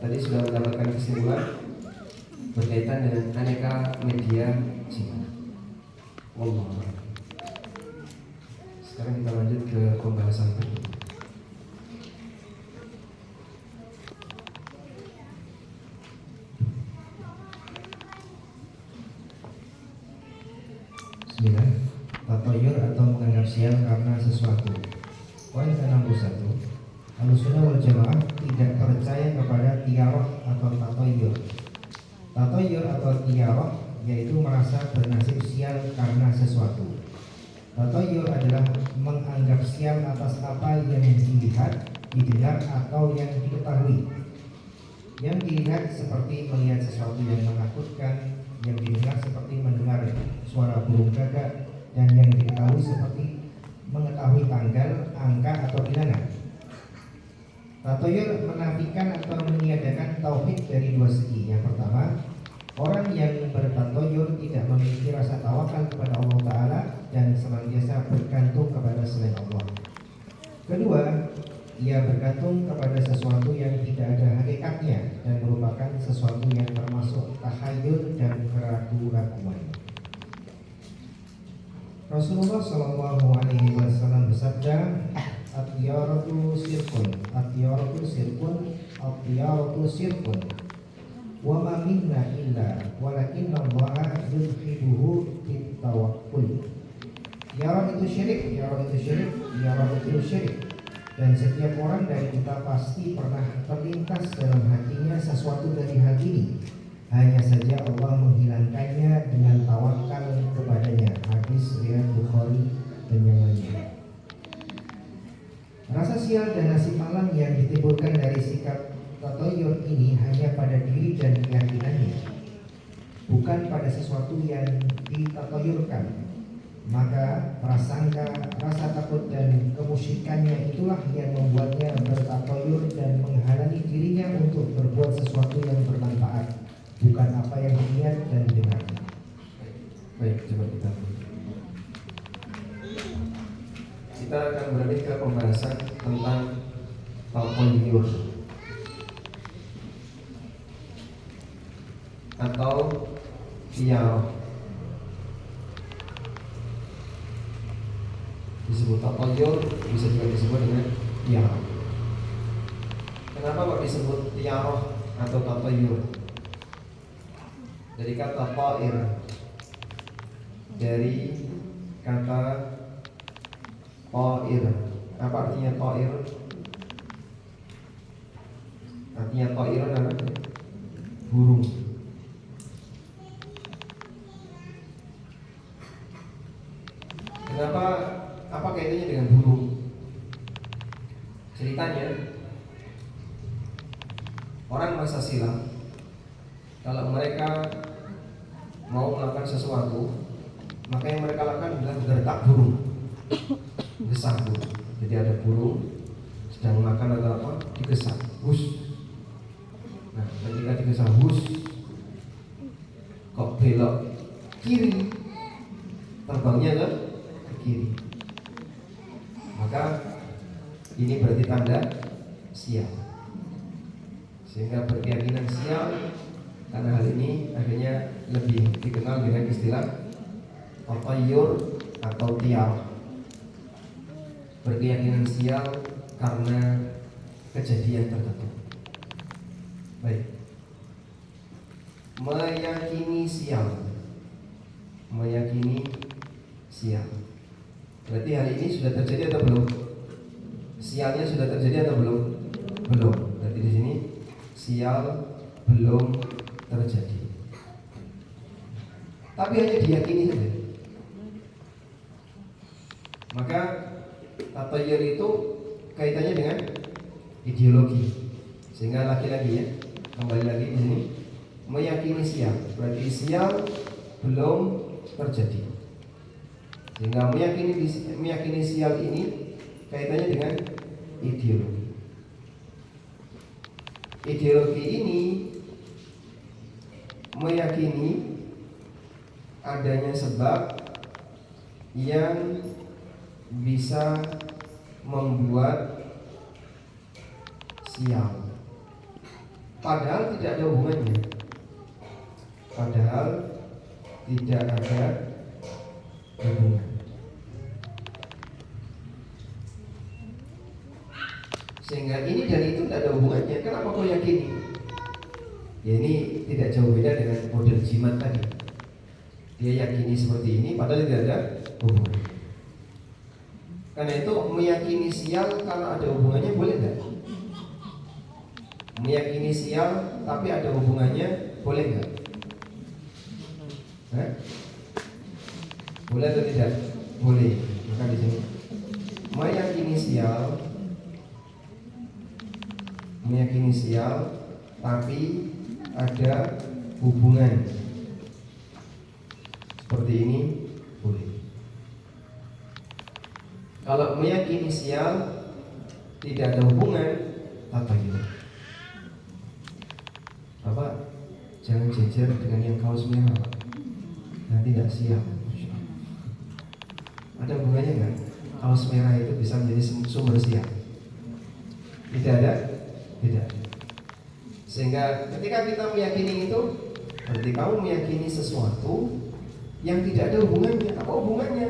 tadi sudah mendapatkan kesimpulan berkaitan dengan aneka media jimat. Wallah. Sekarang kita lanjut ke pembahasan berikutnya. Bismillah. Tatoyur atau menganggap sial karena sesuatu. Poin ke-61. Ahlussunnah wal Jamaah tidak percaya kepada tiarah atau tatoyur. Tatoyur atau tiarah yaitu merasa bernasib sial karena sesuatu. Tatoyur adalah menganggap sial atas apa yang dilihat, didengar atau yang diketahui. Yang dilihat seperti melihat sesuatu yang menakutkan, yang didengar seperti mendengar suara burung gagak, dan yang diketahui seperti mengetahui tanggal, angka, atau bilangan. Tatoyur menafikan atau meniadakan tauhid dari dua segi. Yang pertama, orang yang bertatoyur tidak memiliki rasa tawakal kepada Allah Ta'ala dan senantiasa bergantung kepada selain Allah. Kedua, ia bergantung kepada sesuatu yang tidak ada hakikatnya dan merupakan sesuatu yang termasuk takhayul dan keraguan-raguan. Rasulullah Shallallahu Alaihi Wasallam bersabda, "At-tiyaratu sirkun, at-tiyaratu sirkun, at-tiyaratu sirkun. Wa ma minna illa walakinna Allaha yudkhiluhu bitawakkul." Tiara itu syirik, tiara itu syirik, tiara itu syirik. Dan setiap orang dari kita pasti pernah terlintas dalam hatinya sesuatu dari hal ini. Hanya saja Allah menghilangkannya dengan tawakal kepadanya. Hadis riwayat Bukhari dan yang lainnya. Rasa sial dan nasib malam yang ditimbulkan dari sikap tatoyur ini hanya pada diri dan keyakinannya, bukan pada sesuatu yang ditatoyurkan. Maka prasangka, rasa takut dan kemusyrikannya itulah yang membuatnya bertatoyur dan menghalangi dirinya untuk berbuat sesuatu yang bermanfaat, bukan apa yang dilihat dan didengar. Baik, coba kita akan beralih ke pembahasan tentang tatoyur atau tiara. Disebut tatoyur, bisa juga disebut dengan tiara. Kenapa kok disebut tiara atau tatoyur? Dari kata ta'ir, dari kata ta'ir. Apa artinya ta'ir? Artinya ta'ir adalah burung. Kenapa? Apa kaitannya dengan burung? Ceritanya, orang masa silam kalau mereka mau melakukan sesuatu, maka yang mereka lakukan adalah gertak burung, gesah burung. Jadi ada burung sedang makan atau apa, digesah, hus. Nah, ketika digesah hus, kok belok kiri, terbangnya ke kiri, maka ini berarti tanda sial. Sehingga berkeyakinan sial. Karena hal ini akhirnya lebih dikenal dengan istilah tatoyur atau tiara. Berkeyakinan sial karena kejadian tertentu. Baik. Meyakini sial. Meyakini sial. Berarti hari ini sudah terjadi atau belum? Sialnya sudah terjadi atau belum? Belum. Berarti di sini sial belum terjadi. Tapi hanya diyakini saja. Maka tatoyur itu kaitannya dengan ideologi. Sehingga lagi-lagi ya, kembali lagi di sini meyakini sial. Berarti sial belum terjadi. Sehingga meyakini sial ini kaitannya dengan ideologi. Ideologi ini meyakini adanya sebab yang bisa membuat sial. Padahal tidak ada hubungannya. Padahal tidak ada hubungan. Sehingga ini dan itu tidak ada hubungannya. Kenapa kau yakini? Ya ini tidak jauh beda dengan model jimat tadi. Dia yakini seperti ini padahal tidak ada hubungan. Karena itu meyakini sial kalau ada hubungannya boleh tidak? Meyakini sial tapi ada hubungannya boleh nggak? Boleh atau tidak? Boleh. Maka di sini meyakini sial tapi ada hubungan seperti ini boleh. Kalau meyakini sial tidak ada hubungan, apa gitu? Bapak jangan jejer dengan yang kaos merah, Pak. Nanti tidak siap. Ada hubungannya nggak? Kaos merah itu bisa menjadi sumber sial? Tidak ada, tidak ada. Sehingga ketika kita meyakini itu, berarti kamu meyakini sesuatu yang tidak ada hubungannya. Apa hubungannya?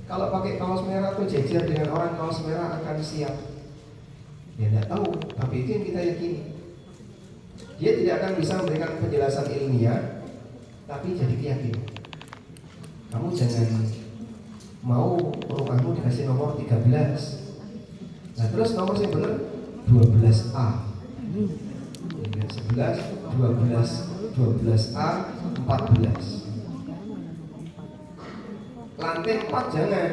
Kalau pakai kaos merah atau jejer dengan orang kaos merah akan siap? Ya tidak tahu, tapi itu yang kita yakini. Dia tidak akan bisa memberikan penjelasan ilmiah, tapi jadi keyakinan. Kamu jangan mau rumahmu dikasih nomor 13. Nah terus nomor yang benar 12A. 11, 12, 12A, 14. Lantai 4 jangan.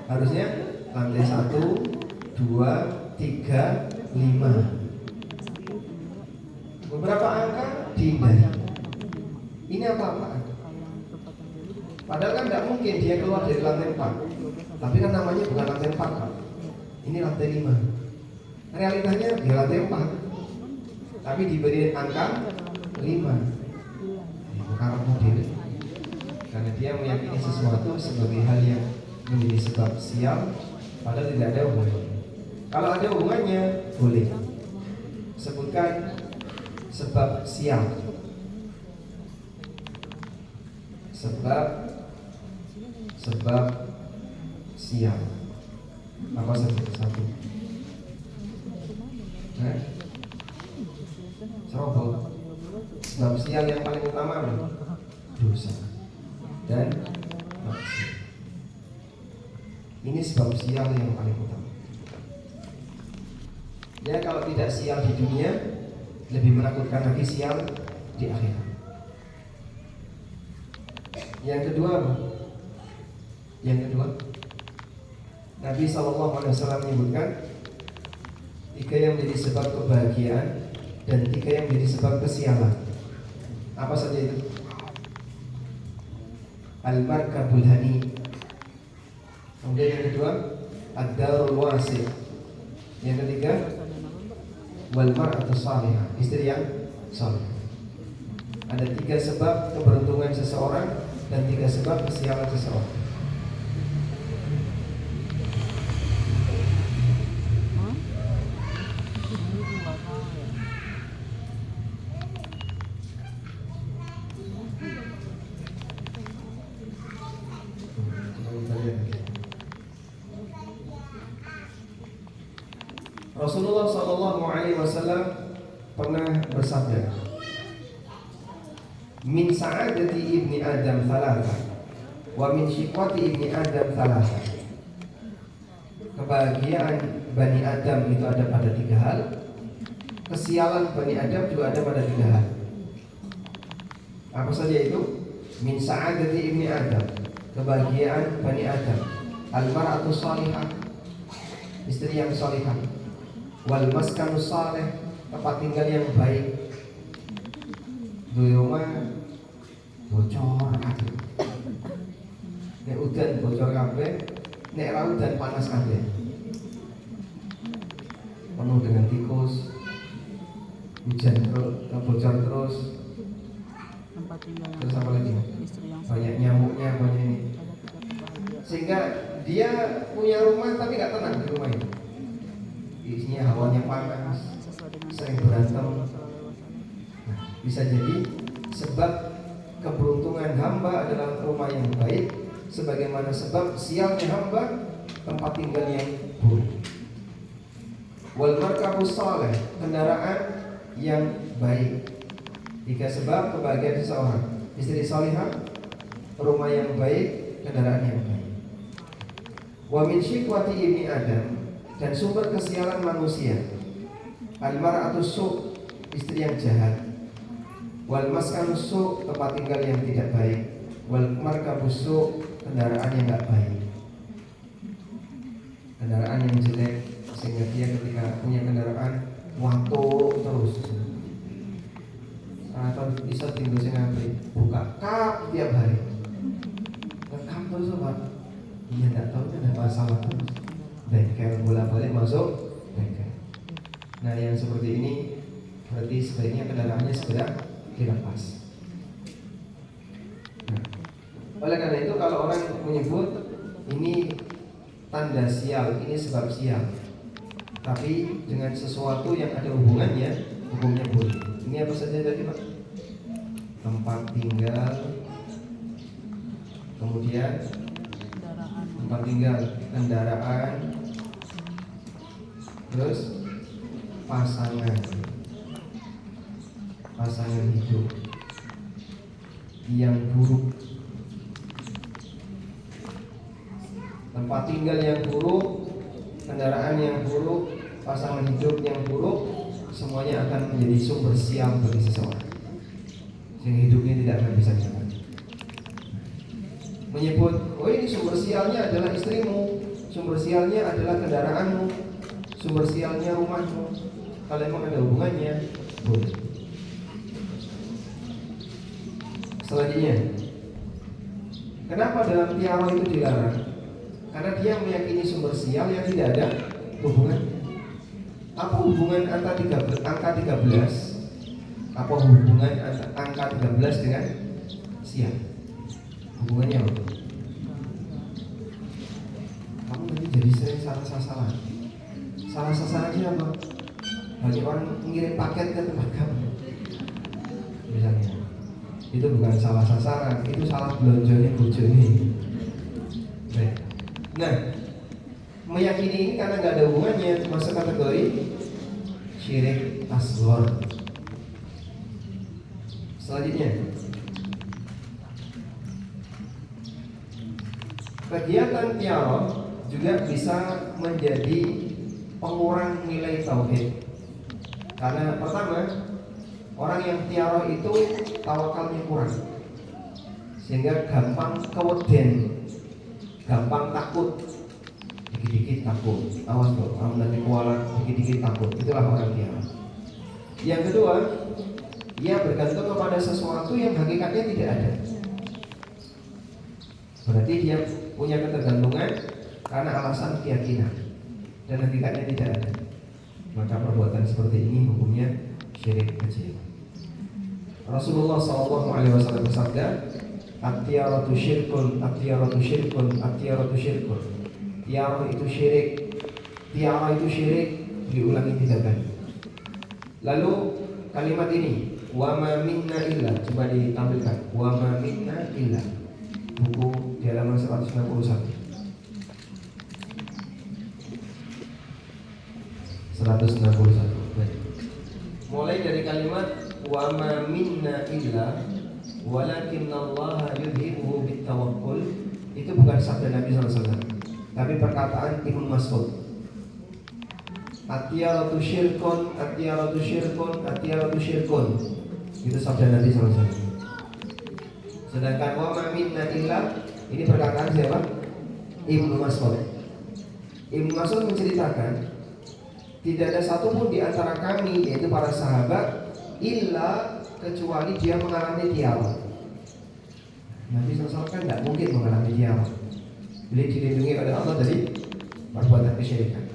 Harusnya lantai 1, 2, 3, 5. Beberapa angka dihindari. Ini apa-apaan? Padahal kan tidak mungkin dia keluar dari lantai 4. Tapi kan namanya bukan lantai 4, Pak. Ini lantai 5. Realitanya dia lantai 4. Tapi diberi angka 5. Bukan model. Karena dia meyakini sesuatu sebagai hal yang menjadi sebab sial, padahal tidak ada hubungannya. Kalau ada hubungannya, boleh. Sebutkan sebab sial. Sebab sial. Apa satu? Serobot. Sebab sial yang paling utama dosa dan maksiat. Ini sebab sial yang paling utama. Ya kalau tidak sial di dunia, lebih menakutkan lagi sial di akhirat. Yang kedua, Nabi SAW menyebutkan 3 yang menjadi sebab kebahagiaan dan 3 yang menjadi sebab kesialan. Apa saja itu? Al-markabul hani. Kemudian yang kedua, ad-darul wasi'. Yang ketiga, wal mar'atu salihah, istri yang saleh. Ada 3 sebab keberuntungan seseorang dan 3 sebab kesialan seseorang. Rasulullah SAW pernah bersabda, min sa'adati ibni Adam thalatha wa min syiqwati ibni Adam thalatha. Kebahagiaan Bani Adam itu ada pada 3 hal. Kesialan Bani Adam juga ada pada 3 hal. Apa saja itu? Min sa'adati ibni Adam, kebahagiaan Bani Adam. Al-mar'atu salihah, istri yang salihah. Wal maskanus saleh, tempat tinggal yang baik. Di rumah bocor kabeh. Nek udan bocor kabeh, nek ra udan panas kabeh. Penuh dengan tikus. Hujan terus, bocor terus. Terus apa lagi? Banyak nyamuknya, banyak ini. Sehingga dia punya rumah tapi gak tenang di rumah itu. Isinya hawanya panas, sering berantem. Bisa jadi sebab keberuntungan hamba adalah rumah yang baik, sebagaimana sebab sialnya hamba tempat tinggal yang buruk. Wal markabus saleh, kendaraan yang baik. 3 sebab kebahagiaan seseorang: istri salihah, rumah yang baik, kendaraan yang baik. Wa min syiqwati ibni Adam, dan sumber kesialan manusia: al-mar'atus su', istri yang jahat. Wal maskanus su', tempat tinggal yang tidak baik. Wal markabus su', kendaraan yang tidak baik, kendaraan yang jelek, sehingga dia ketika punya kendaraan watuk terus. bisa tinggal sing ngantri buka kap tiap hari. Rekam terus Pak. Iya enggak tahu ada masalah terus. Bengkel bolak-balik masuk bengkel. Nah yang seperti ini berarti sebaiknya kendaraannya segera dilepas. Nah, oleh karena itu kalau orang menyebut ini tanda sial, ini sebab sial, tapi dengan sesuatu yang ada hubungannya, hukumnya boleh. Ini apa saja tadi Pak? Tempat tinggal, kemudian tempat tinggal, kendaraan, terus pasangan hidup yang buruk, tempat tinggal yang buruk, kendaraan yang buruk, pasangan hidup yang buruk, semuanya akan menjadi sumber sial bagi seseorang sehingga hidupnya tidak akan bisa jalan. Menyebut, oh ini sumber sialnya adalah istrimu, sumber sialnya adalah kendaraanmu, sumber sialnya rumahmu. Kalau memang ada hubungannya, boleh. Selanjutnya, kenapa dalam tiara itu dilarang? Karena dia meyakini sumber sial yang tidak ada hubungan. Apa hubungan angka 13? Apa hubungan angka 13 dengan sial? Hubungannya apa? Kamu nanti jadi sering salah sasaran. Salah sasarannya apa? Banyak orang mengirim paket ke tempat kamu. Misalnya, itu bukan salah sasaran, itu salah belonjonya bojone. Nah, meyakini ini karena nggak ada hubungannya masuk kategori syirik asghar. Selanjutnya, kegiatan tiara juga bisa menjadi pengurang nilai tauhid. Karena pertama, orang yang tiara itu tawakalnya kurang, sehingga gampang keweden, gampang takut, dikit-dikit takut. Awas loh, kamu nanti kualat, dikit-dikit takut. Itulah orang tiara. Yang kedua, dia bergantung kepada sesuatu yang hakikatnya tidak ada. Berarti dia punya ketergantungan karena alasan keyakinan dan hakikatnya tidak ada. Maka perbuatan seperti ini hukumnya syirik kecil. Rasulullah SAW bersabda, "At-tiyaratu syirkun, at-tiyaratu syirkun, at-tiyaratu syirkun." Tiara itu syirik, tiara itu syirik, diulangi 3 kali. Lalu kalimat ini, "Wa ma minna illa", coba ditampilkan, "Wa ma minna illa", buku di halaman 161. 161. Mulai dari kalimat wa ma minna illa walakinnallaha yudhibuhu bitawakkul, itu bukan sabda Nabi SAW, tapi perkataan Ibnu Mas'ud. At-tiyaratu syirkun, at-tiyaratu syirkun, at-tiyaratu syirkun, itu sabda Nabi SAW. Sedangkan wa ma minna illa, ini perkataan siapa? Ibnu Mas'ud. Ibnu Mas'ud menceritakan, tidak ada satupun di antara kami, yaitu para sahabat, illa kecuali dia mengalami tiara. Nabi SAW kan tidak mungkin mengalami tiara. Beliau dilindungi oleh Allah dari perbuatan kesyirikan.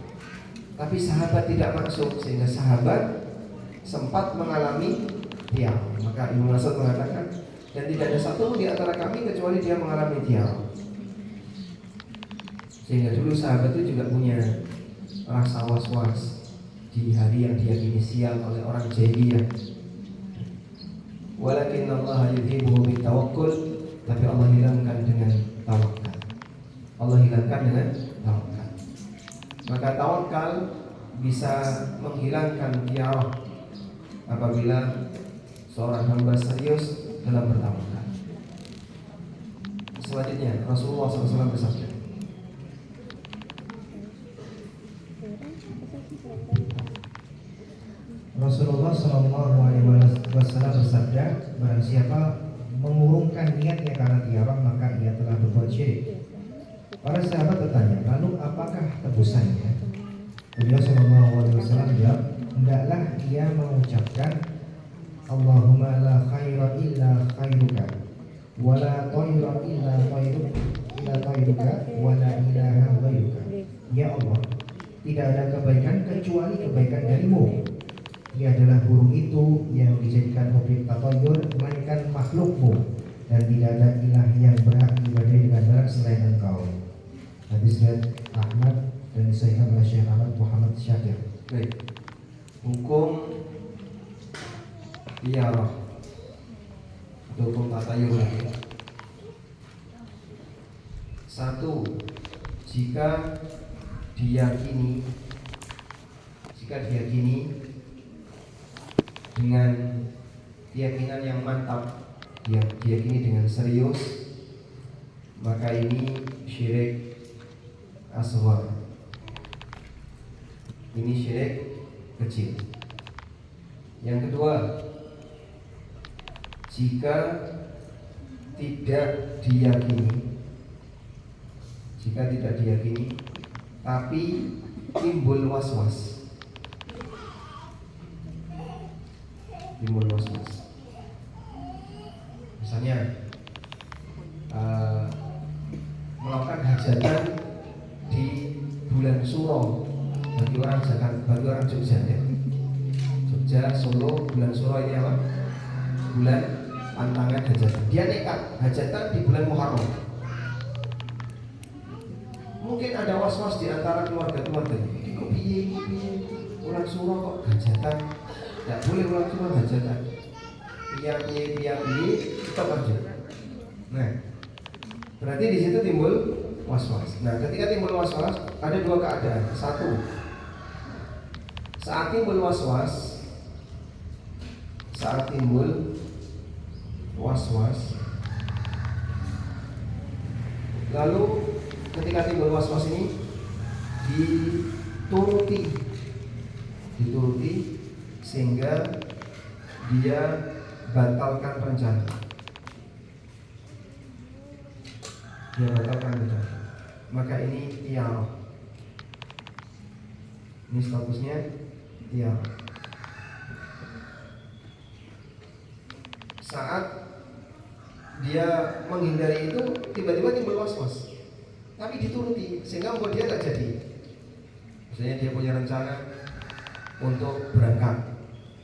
Tapi sahabat tidak masuk, sehingga sahabat sempat mengalami tiara. Maka Ibnu Mas'ud mengatakan, dan tidak ada satupun di antara kami kecuali dia mengalami tiara. Sehingga dulu sahabat itu juga punya rasa was-was di hari yang diyakini sial oleh orang jahiliyah. Walakinnallaha yudhibuhu bitawakkul, tapi Allah hilangkan dengan tawakal. Allah hilangkan dengan tawakal. Maka tawakal bisa menghilangkan tiara apabila seorang hamba serius dalam bertawakal. Selanjutnya Rasulullah SAW bersabda, Rasulullah SAW bersabda, barang siapa mengurungkan niatnya karena tiara, maka ia telah berbuat syirik. Para sahabat bertanya, lalu apakah tebusannya? Beliau SAW jawab, hendaklah ia mengucapkan, Allahumma la khaira wala tayran illa tayruka wala ilaha ghairuka. Ya Allah, tidak ada kebaikan kecuali kebaikan darimu. Ia adalah burung itu yang dijadikan objek tatayur melainkan makhlukmu, dan tidak ada ilah yang berhak diibadahi dengan benar selain engkau. Hadis riwayat Ahmad dan disahihkan oleh Syekh Ahmad Muhammad Syakir. Baik. Hukum tiarah atau hukum tatayur lagi. Satu, jika diyakini dengan keyakinan yang mantap, diyakini dengan serius, maka ini syirik asghar. Ini syirik kecil. Yang kedua, jika tidak diyakini tapi timbul was-was. Misalnya melakukan hajatan di bulan Suro, bagi orang Jogja ya. Jogja, Solo, bulan Suro ini apa? Bulan pantangan hajatan. Dia nekat hajatan di bulan Muharram. Mungkin ada was-was di antara keluarga-keluarga. Ini kok piye bulan Suro kok hajatan? Tidak boleh bulan Suro hajatan. Piye kita lanjut. Nah, berarti di situ timbul was-was. Nah, ketika timbul was-was ada dua keadaan. Satu, saat timbul was-was, lalu ketika timbul was-was ini dituruti sehingga dia batalkan rencana. Maka ini tiarah. Ini statusnya tiarah. Saat dia menghindari itu, tiba-tiba timbul was-was, tapi dituruti sehingga membuat dia tak jadi. Misalnya dia punya rencana untuk berangkat,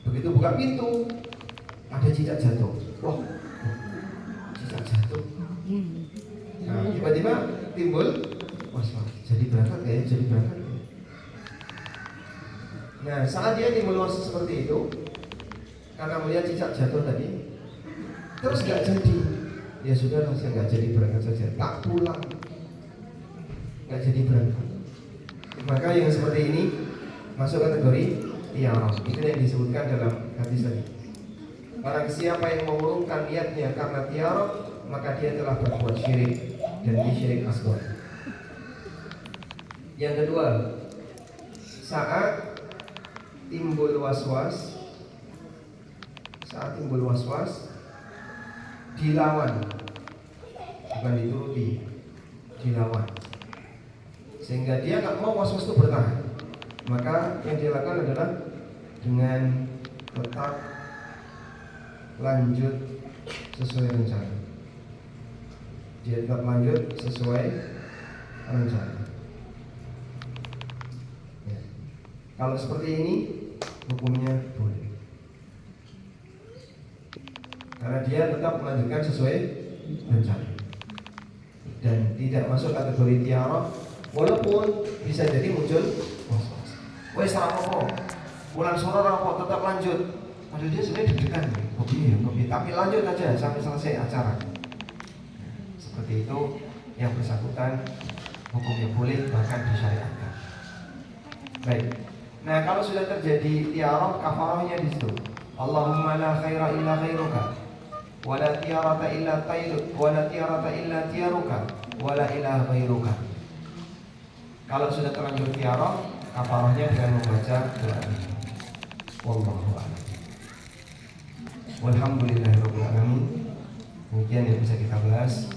begitu buka pintu ada cicak jatuh. Wah, cicak jatuh. Nah, tiba-tiba timbul was-was. Jadi berangkat ya. Nah, saat dia timbul was-was seperti itu, karena melihat cicak jatuh tadi, terus nggak jadi, ya sudah langsung nggak jadi berangkat saja, tak pulang, nggak jadi berangkat. Maka yang seperti ini masuk kategori tiarah. Itu yang disebutkan dalam hadis tadi. Barang siapa yang mengurungkan niatnya karena tiarah, maka dia telah berbuat syirik, dan ini syirik asghar. Yang kedua, saat timbul was-was, dilawan, bukan dituruti, dilawan, sehingga dia nggak mau was-was itu bertahan. Maka yang dia lakukan adalah dengan tetap lanjut sesuai rencana. Dia tetap lanjut sesuai rencana. Ya. Kalau seperti ini, hukumnya boleh, karena dia tetap melanjutkan sesuai rencana dan tidak masuk kategori tiarah, walaupun bisa jadi muncul was-was. Wes rapopo, bulan Suro rapopo, tetap lanjut. Padahal dia sebenarnya deg-degan, tapi lanjut aja sampai selesai acara. Seperti itu, yang bersangkutan hukumnya boleh, bahkan disyariatkan. Baik. Nah, kalau sudah terjadi tiarah, kafarahnya di situ. Allahumma la khaira illa khairuka, wa la tiarata illa tiaruka, wa la ilaha ghairuka. Kalau sudah terlanjur tiarah, kafarahnya dengan membaca doa ini. Wallahu a'lam. Walhamdulillahirabbil alamin. Demikian yang bisa kita bahas.